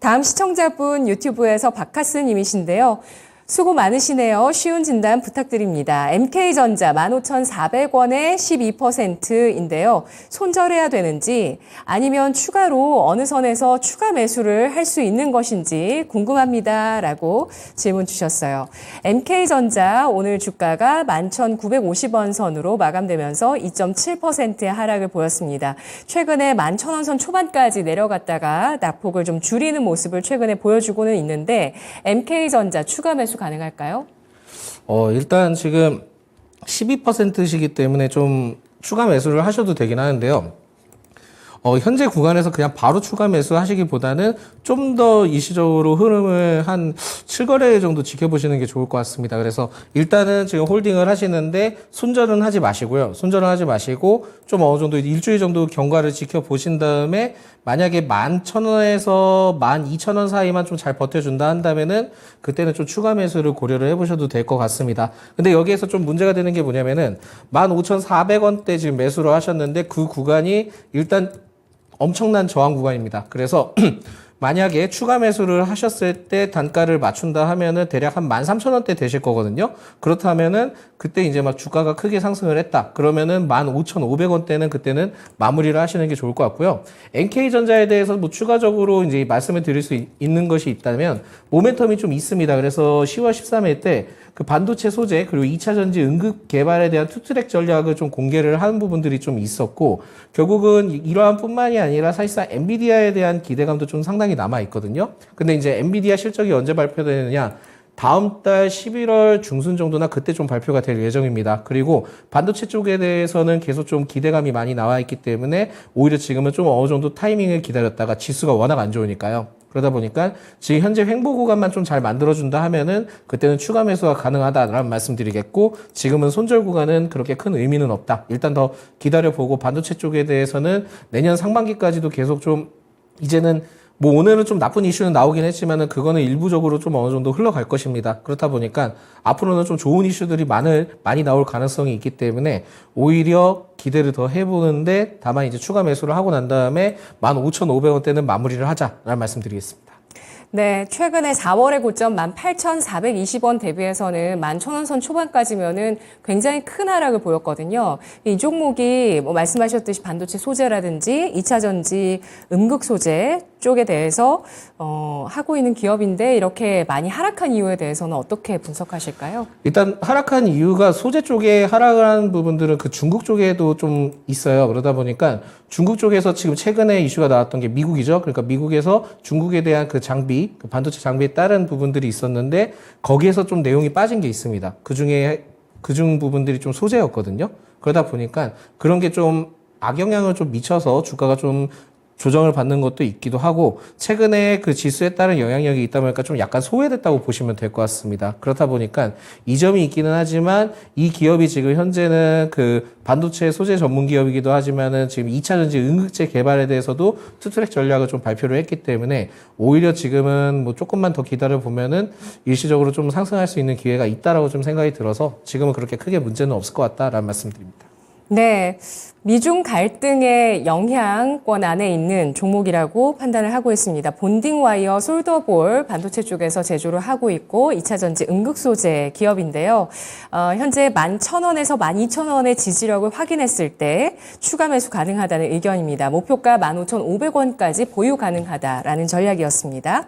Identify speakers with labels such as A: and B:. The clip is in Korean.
A: 다음 시청자분 유튜브에서 박하스 님이신데요. 수고 많으시네요. 쉬운 진단 부탁드립니다. MK전자 15,400원에 12%인데요. 손절해야 되는지 아니면 추가로 어느 선에서 추가 매수를 할 수 있는 것인지 궁금합니다. 라고 질문 주셨어요. MK전자 오늘 주가가 11,950원 선으로 마감되면서 2.7%의 하락을 보였습니다. 최근에 11,000원 선 초반까지 내려갔다가 낙폭을 좀 줄이는 모습을 최근에 보여주고는 있는데 MK전자 추가 매수 가능할까요?
B: 일단 지금 12%시기 때문에 좀 추가 매수를 하셔도 되긴 하는데요. 현재 구간에서 그냥 바로 추가 매수 하시기보다는 좀 더 일시적으로 흐름을 한 7거래 정도 지켜보시는 게 좋을 것 같습니다. 그래서 일단은 지금 홀딩을 하시는데 손절은 하지 마시고요. 손절은 하지 마시고 좀 어느 정도 일주일 정도 경과를 지켜보신 다음에 만약에 11,000원에서 12,000원 사이만 좀 잘 버텨준다 한다면은 그때는 좀 추가 매수를 고려를 해보셔도 될 것 같습니다. 근데 여기에서 좀 문제가 되는 게 뭐냐면은 15,400원대 지금 매수를 하셨는데 그 구간이 일단 엄청난 저항 구간입니다. 그래서 만약에 추가 매수를 하셨을 때 단가를 맞춘다 하면은 대략 한 13,000원대 되실 거거든요. 그렇다면은 그때 이제 막 주가가 크게 상승을 했다. 그러면은 15,500원대는 그때는 마무리를 하시는 게 좋을 것 같고요. NK전자에 대해서 뭐 추가적으로 이제 말씀을 드릴 수 있는 것이 있다면 모멘텀이 좀 있습니다. 그래서 10월 13일 때 그 반도체 소재 그리고 2차 전지 응급 개발에 대한 투트랙 전략을 좀 공개를 하는 부분들이 좀 있었고 결국은 이러한 뿐만이 아니라 사실상 엔비디아에 대한 기대감도 좀 상당히 남아 있거든요. 근데 이제 엔비디아 실적이 언제 발표되느냐? 다음 달 11월 중순 정도나 그때 좀 발표가 될 예정입니다. 그리고 반도체 쪽에 대해서는 계속 좀 기대감이 많이 나와 있기 때문에 오히려 지금은 좀 어느 정도 타이밍을 기다렸다가 지수가 워낙 안 좋으니까요. 그러다 보니까 지금 현재 횡보 구간만 좀 잘 만들어준다 하면은 그때는 추가 매수가 가능하다라는 말씀드리겠고 지금은 손절 구간은 그렇게 큰 의미는 없다. 일단 더 기다려보고 반도체 쪽에 대해서는 내년 상반기까지도 계속 좀 이제는 뭐 오늘은 좀 나쁜 이슈는 나오긴 했지만은 그거는 일부적으로 좀 어느 정도 흘러갈 것입니다. 그렇다 보니까 앞으로는 좀 좋은 이슈들이 많이 나올 가능성이 있기 때문에 오히려 기대를 더 해보는데 다만 이제 추가 매수를 하고 난 다음에 15,500원대는 마무리를 하자라는 말씀드리겠습니다.
A: 네, 최근에 4월의 고점 18,420원 대비해서는 11,000원 선 초반까지면은 굉장히 큰 하락을 보였거든요. 이 종목이 뭐 말씀하셨듯이 반도체 소재라든지 2차 전지 음극 소재 쪽에 대해서 하고 있는 기업인데 이렇게 많이 하락한 이유에 대해서는 어떻게 분석하실까요?
B: 일단 하락한 이유가 소재 쪽에 하락을 한 부분들은 그 중국 쪽에도 좀 있어요. 그러다 보니까 중국 쪽에서 지금 최근에 이슈가 나왔던 게 미국이죠. 그러니까 미국에서 중국에 대한 그 장비, 그 반도체 장비에 따른 부분들이 있었는데 거기에서 좀 내용이 빠진 게 있습니다. 그중 부분들이 좀 소재였거든요. 그러다 보니까 그런 게 좀 악영향을 좀 미쳐서 주가가 좀 조정을 받는 것도 있기도 하고 최근에 그 지수에 따른 영향력이 있다 보니까 좀 약간 소외됐다고 보시면 될 것 같습니다. 그렇다 보니까 이 점이 있기는 하지만 이 기업이 지금 현재는 그 반도체 소재 전문 기업이기도 하지만은 지금 2차 전지 응급제 개발에 대해서도 투트랙 전략을 좀 발표를 했기 때문에 오히려 지금은 뭐 조금만 더 기다려 보면은 일시적으로 좀 상승할 수 있는 기회가 있다라고 좀 생각이 들어서 지금은 그렇게 크게 문제는 없을 것 같다라는 말씀드립니다.
A: 네, 미중 갈등의 영향권 안에 있는 종목이라고 판단을 하고 있습니다. 본딩 와이어 솔더볼 반도체 쪽에서 제조를 하고 있고 2차 전지 응급 소재 기업인데요. 현재 11,000원에서 12,000원의 지지력을 확인했을 때 추가 매수 가능하다는 의견입니다. 목표가 15,500원까지 보유 가능하다라는 전략이었습니다.